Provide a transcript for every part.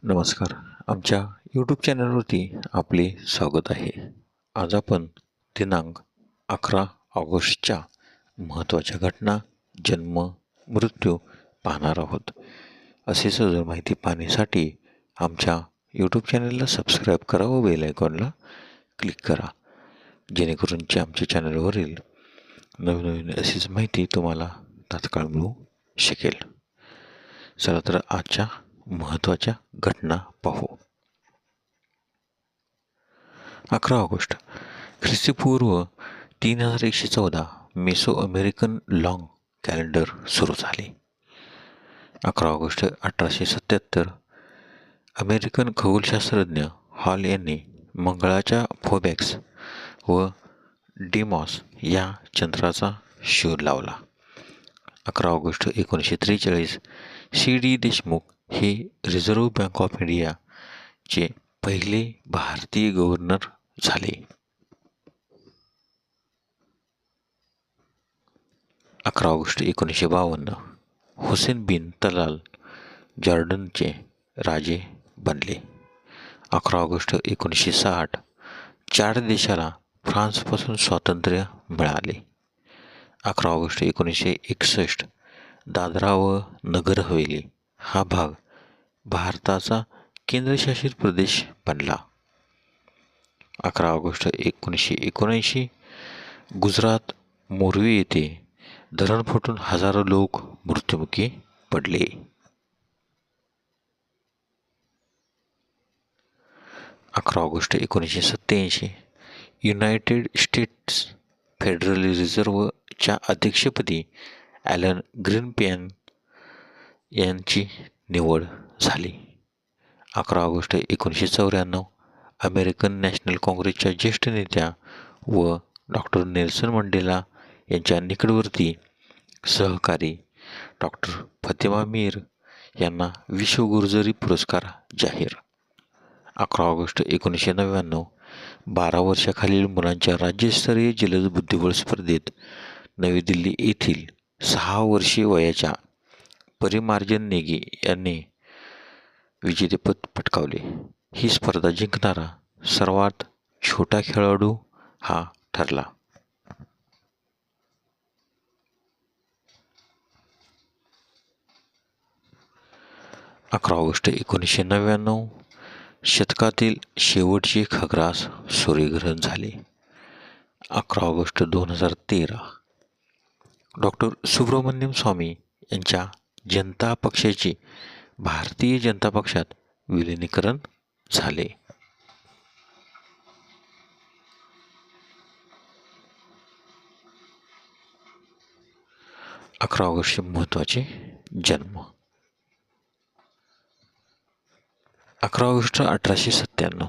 नमस्कार. आमच्या यूट्यूब चॅनलवरती आपले स्वागत आहे. आज आपण दिनांक 11 ऑगस्टच्या महत्त्वाच्या घटना, जन्म, मृत्यू पाहणार आहोत. असे सजळ माहिती पाहण्यासाठी आमच्या यूट्यूब चॅनलला सबस्क्राईब करा व बेल आयकॉनला क्लिक करा, जेणेकरून आमच्या चॅनलवरील नवीन अशीच माहिती तुम्हाला तात्काळ मिळू शकेल. चला तर आजच्या महत्त्वाच्या घटना पाहू. 11 ऑगस्ट ख्रिस्तीपूर्व 3114 मेसो अमेरिकन लॉंग कॅलेंडर सुरू झाले. 11 ऑगस्ट 1877 अमेरिकन खगोलशास्त्रज्ञ हॉल यांनी मंगळाच्या फोबॅक्स व डिमॉस या चंद्राचा शोध लावला. 11 ऑगस्ट 1943 C.D. देशमुख हे रिझर्व्ह बँक ऑफ इंडियाचे पहिले भारतीय गव्हर्नर झाले. 11 ऑगस्ट 1952 हुसेन बिन तलाल जॉर्डनचे राजे बनले. 11 ऑगस्ट 1960 चाड देशाला फ्रान्सपासून स्वातंत्र्य मिळाले. 11 ऑगस्ट 1961 दादरा व नगर हवेली हा भाग भारताचा केंद्रशासित प्रदेश बनला. 11 ऑगस्ट 1979 गुजरात मोरवी येथे धरण फुटून हजारो लोक मृत्युमुखी पडले. 11 ऑगस्ट 1987 युनायटेड स्टेट्स फेडरल रिझर्व्हच्या अध्यक्षपदी ॲलन ग्रीनपेन यांची निवड झाली. 11 ऑगस्ट 1994 अमेरिकन नॅशनल काँग्रेसच्या ज्येष्ठ नेत्या व डॉक्टर नेल्सन मंडेला यांच्या निकटवर्ती सहकारी डॉक्टर फातिमा मीर यांना विश्व गुर्जरी पुरस्कार जाहीर. 11 ऑगस्ट 1999 12 वर्षाखालील मुलांच्या राज्यस्तरीय जलद बुद्धिबळ स्पर्धेत नवी दिल्ली येथील 6 वर्षीय वयाच्या परिमार्जन नेगी यांनी विजेतेपद पटकावले. ही स्पर्धा जिंकणारा सर्वात छोटा खेळाडू हा ठरला. अकरा ऑगस्ट 1999 शतकातील शेवटचे खग्रास सूर्यग्रहण झाले. 11 ऑगस्ट 2013 डॉक्टर सुब्रमण्यम स्वामी यांच्या जनता पक्षाचे भारतीय जनता पक्षात विलिनीकरण झाले. 11 ऑगस्टचे महत्त्वाचे जन्म. 11 ऑगस्ट 1897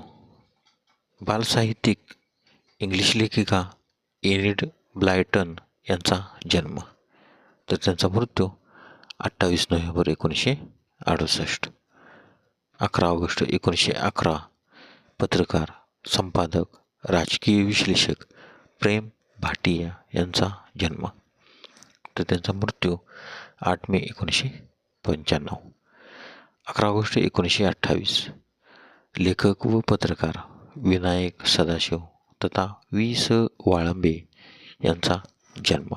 बालसाहित्यिक इंग्लिश लेखिका एनिड ब्लायटन यांचा जन्म, तर त्यांचा मृत्यू 28 नोव्हेंबर 1968. 11 ऑगस्ट 1911 पत्रकार, संपादक, राजकीय विश्लेषक प्रेम भाटिया यांचा जन्म, तर त्यांचा मृत्यू 8 मे 1995. 11 ऑगस्ट 1928 लेखक व पत्रकार विनायक सदाशिव तथा वि. स. वाळंबे यांचा जन्म,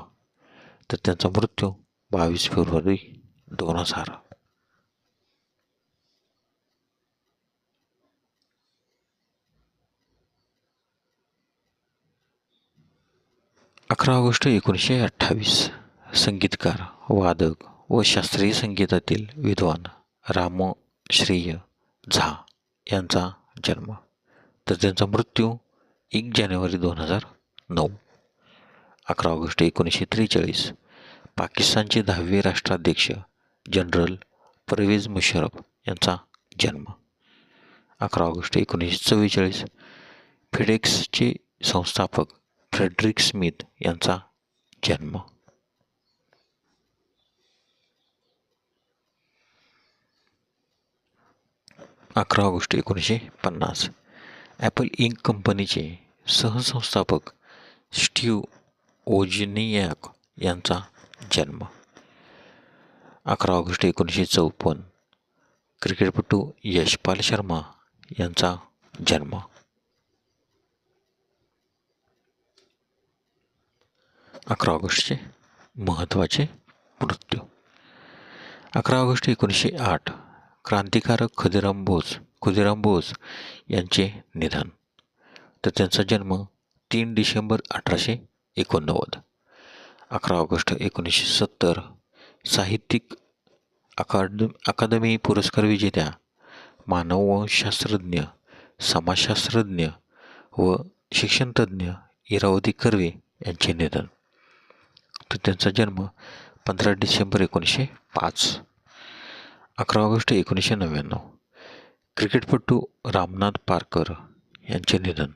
तर त्यांचा मृत्यू 22 फेब्रुवारी 2000. 11 ऑगस्ट 1928 संगीतकार, वादक व शास्त्रीय संगीतातील विद्वान रामश्रेय झा यांचा जन्म, तर त्यांचा मृत्यू 1 जानेवारी 2009. 11 ऑगस्ट 1943 पाकिस्तानचे 10वे राष्ट्राध्यक्ष जनरल परवेज मुशर्रफ यांचा जन्म. 11 ऑगस्ट 1944 फेडेक्सचे संस्थापक फ्रेडरिक स्मिथ यांचा जन्म. 11 ऑगस्ट 1950 ॲपल इंक कंपनीचे सहसंस्थापक स्टीव्ह वोजनियाक यांचा जन्म. 11 ऑगस्ट 1954 क्रिकेटपटू यशपाल शर्मा यांचा जन्म. 11 ऑगस्टचे महत्त्वाचे मृत्यू. 11 ऑगस्ट 1908 क्रांतिकारक खुदिराम बोस यांचे निधन. तर त्यांचा जन्म 3 डिसेंबर 1889. 11 ऑगस्ट 1970 साहित्यिक अकादमी पुरस्कार विजेत्या मानववंशशास्त्रज्ञ, समाजशास्त्रज्ञ व शिक्षणतज्ज्ञ इरावती कर्वे यांचे निधन. तर त्यांचा जन्म 15 डिसेंबर 1905. 11 ऑगस्ट 1999 क्रिकेटपटू रामनाथ पारकर यांचे निधन.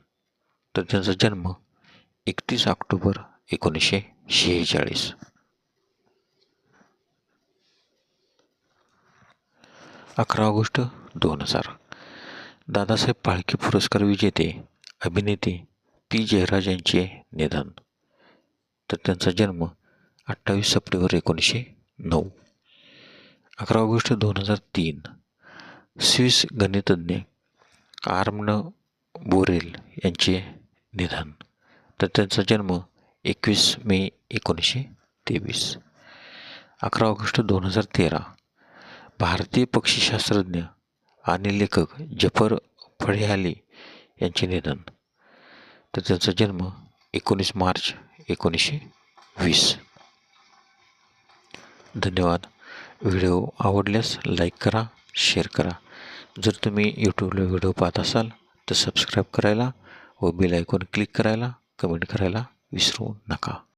तर त्यांचा जन्म 31 ऑक्टोबर 1946. 11 ऑगस्ट 2000 दादासाहेब फाळके पुरस्कार विजेते अभिनेते पी जयराज यांचे निधन. तर त्यांचा जन्म 28 सप्टेंबर 1909. 11 ऑगस्ट 2003 स्विस गणितज्ञ आर्मन बोरेल यांचे निधन. तर त्यांचा जन्म 21 मे 1923. 11 ऑगस्ट 2013 भारतीय पक्षीशास्त्रज्ञ आणि लेखक जफर फळेहाली यांचे निधन. तर त्यांचा जन्म 19 मार्च 1920. धन्यवाद. व्हिडिओ आवडल्यास लाईक करा, शेअर करा. जर तुम्ही यूट्यूबला व्हिडिओ पाहत असाल तर सबस्क्राईब करायला व बेल आयकॉन क्लिक करायला, कमेंट करायला विसरू नका.